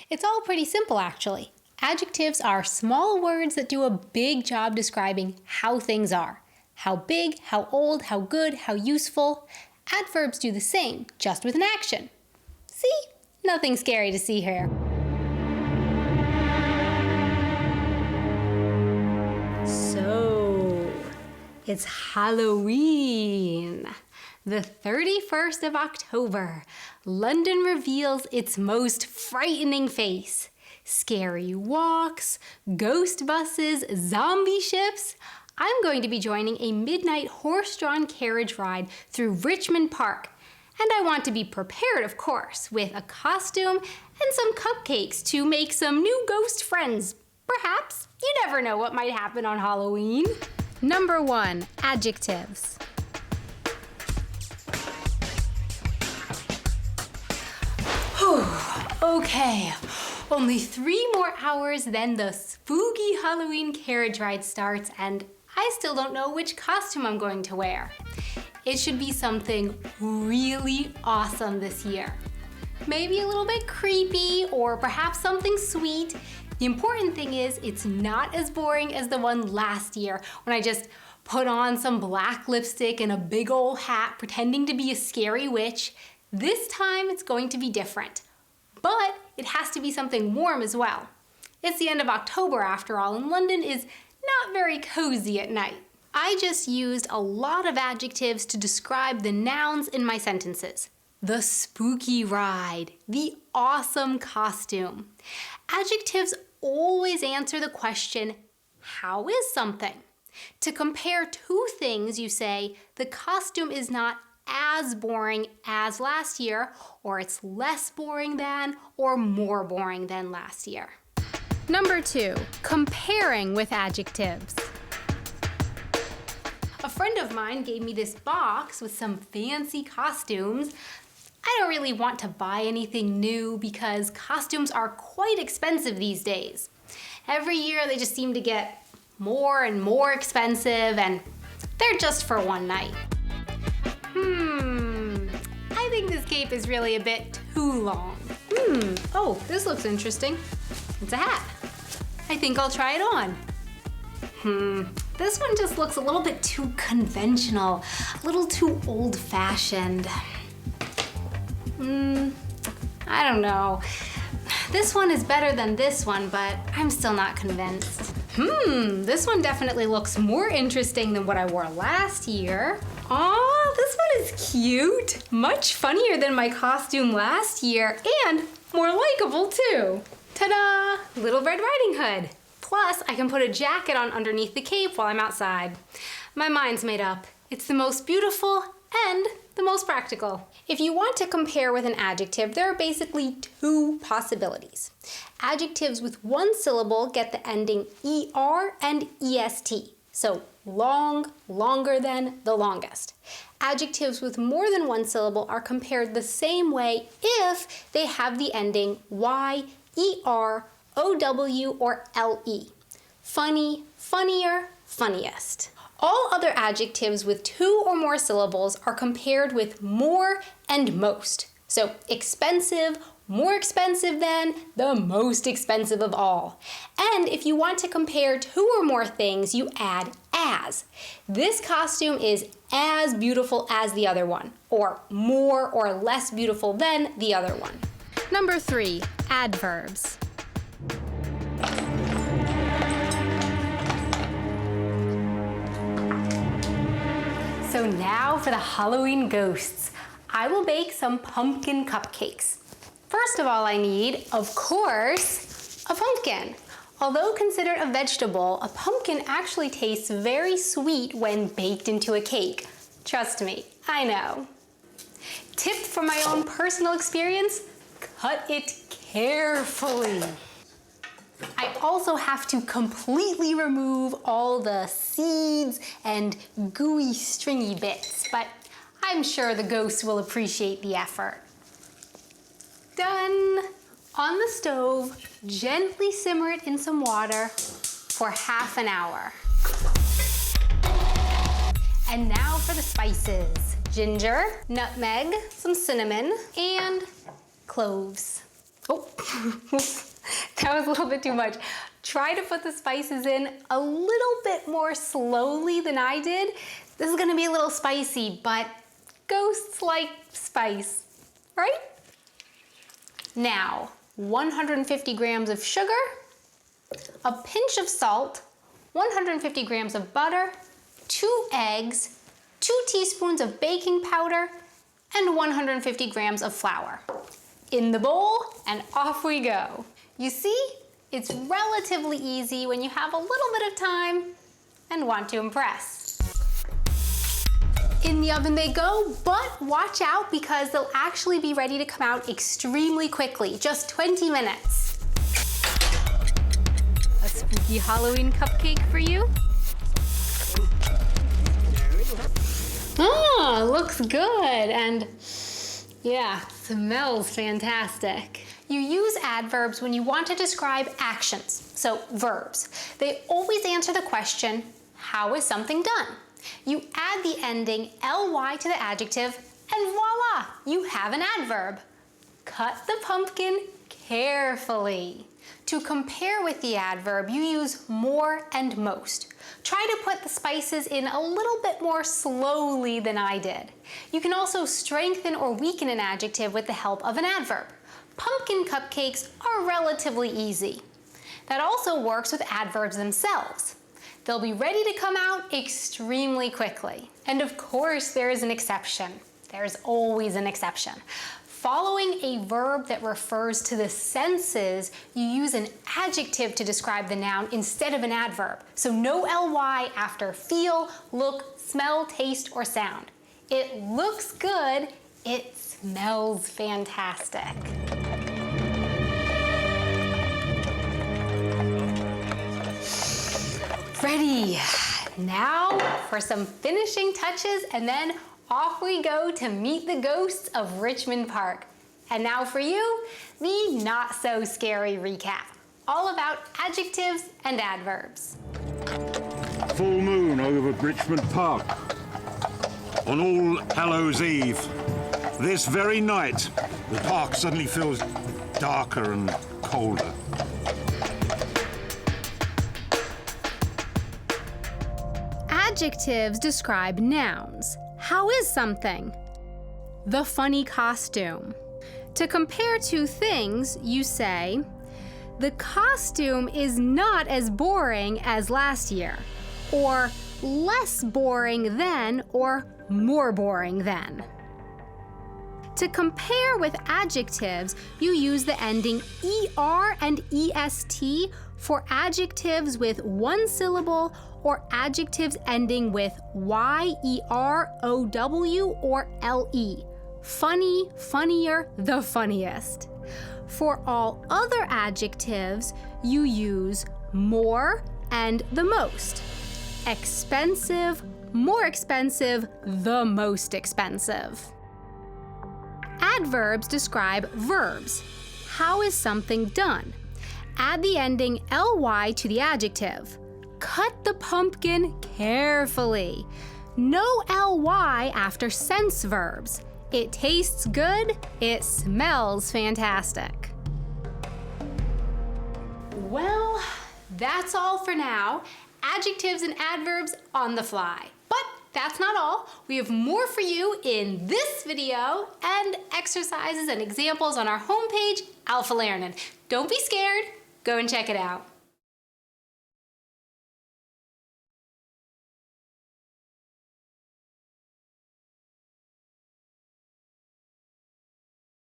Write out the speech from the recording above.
It's all pretty simple, actually. Adjectives are small words that do a big job describing how things are. How big, how old, how good, how useful. Adverbs do the same, just with an action. See? Nothing scary to see here. So, it's Halloween. The 31st of October, London reveals its most frightening face. Scary walks, ghost buses, zombie ships. I'm going to be joining a midnight horse-drawn carriage ride through Richmond Park. And I want to be prepared, of course, with a costume and some cupcakes to make some new ghost friends. Perhaps. You never know what might happen on Halloween. Number 1, adjectives. Okay, only 3 more hours, then the spooky Halloween carriage ride starts, and I still don't know which costume I'm going to wear. It should be something really awesome this year. Maybe a little bit creepy, or perhaps something sweet. The important thing is it's not as boring as the one last year when I just put on some black lipstick and a big old hat pretending to be a scary witch. This time it's going to be different. But it has to be something warm as well. It's the end of October after all, and London is not very cozy at night. I just used a lot of adjectives to describe the nouns in my sentences. The spooky ride, the awesome costume. Adjectives always answer the question, how is something? To compare 2 things, you say, the costume is not as boring as last year, or it's less boring than, or more boring than last year. Number 2, comparing with adjectives. A friend of mine gave me this box with some fancy costumes. I don't really want to buy anything new because costumes are quite expensive these days. Every year they just seem to get more and more expensive, and they're just for one night. I think this cape is really a bit too long. Oh, this looks interesting. It's a hat. I think I'll try it on. This one just looks a little bit too conventional, a little too old-fashioned. I don't know. This one is better than this one, but I'm still not convinced. This one definitely looks more interesting than what I wore last year. Aw, this one is cute. Much funnier than my costume last year, and more likable too. Ta-da! Little Red Riding Hood. Plus, I can put a jacket on underneath the cape while I'm outside. My mind's made up. It's the most beautiful and the most practical. If you want to compare with an adjective, there are basically 2 possibilities. Adjectives with 1 syllable get the ending er and est. So long, longer than, the longest. Adjectives with more than 1 syllable are compared the same way if they have the ending y, er, ow, or le. Funny, funnier, funniest. All other adjectives with 2 or more syllables are compared with more and most. So expensive, more expensive than, the most expensive of all. And if you want to compare 2 or more things, you add as. This costume is as beautiful as the other one, or more or less beautiful than the other one. Number 3, adverbs. So now for the Halloween ghosts. I will bake some pumpkin cupcakes. First of all, I need, of course, a pumpkin. Although considered a vegetable, a pumpkin actually tastes very sweet when baked into a cake. Trust me, I know. Tip from my own personal experience, cut it carefully. I also have to completely remove all the seeds and gooey, stringy bits, but I'm sure the ghosts will appreciate the effort. Done. On the stove, gently simmer it in some water for half an hour. And now for the spices. Ginger, nutmeg, some cinnamon, and cloves. Oh, that was a little bit too much. Try to put the spices in a little bit more slowly than I did. This is gonna be a little spicy, but ghosts like spice, right? Now, 150 grams of sugar, a pinch of salt, 150 grams of butter, 2 eggs, 2 teaspoons of baking powder, and 150 grams of flour. In the bowl, and off we go. You see, it's relatively easy when you have a little bit of time and want to impress. In the oven they go, but watch out because they'll actually be ready to come out extremely quickly, just 20 minutes. A spooky Halloween cupcake for you. Oh, looks good, and yeah, smells fantastic. You use adverbs when you want to describe actions, so verbs. They always answer the question, how is something done? You add the ending ly to the adjective, and voila, you have an adverb. Cut the pumpkin carefully. To compare with the adverb, you use more and most. Try to put the spices in a little bit more slowly than I did. You can also strengthen or weaken an adjective with the help of an adverb. Pumpkin cupcakes are relatively easy. That also works with adverbs themselves. They'll be ready to come out extremely quickly. And of course, there is an exception. There's always an exception. Following a verb that refers to the senses, you use an adjective to describe the noun instead of an adverb. So no ly after feel, look, smell, taste, or sound. It looks good, it smells fantastic. Ready. Now for some finishing touches, and then off we go to meet the ghosts of Richmond Park. And now for you, the not so scary recap, all about adjectives and adverbs. Full moon over Richmond Park on All Hallows Eve. This very night, the park suddenly feels darker and colder. Adjectives describe nouns. How is something? The funny costume. To compare two things, you say, the costume is not as boring as last year, or less boring than, or more boring than. To compare with adjectives, you use the ending er and est for adjectives with one syllable or adjectives ending with yerow or le. Funny, funnier, the funniest. For all other adjectives, you use more and the most. Expensive, more expensive, the most expensive. Adverbs describe verbs. How is something done? Add the ending ly to the adjective. Cut the pumpkin carefully. No ly after sense verbs. It tastes good, it smells fantastic. Well, that's all for now. Adjectives and adverbs on the fly. But that's not all. We have more for you in this video and exercises and examples on our homepage, alphaLernen. Don't be scared, go and check it out.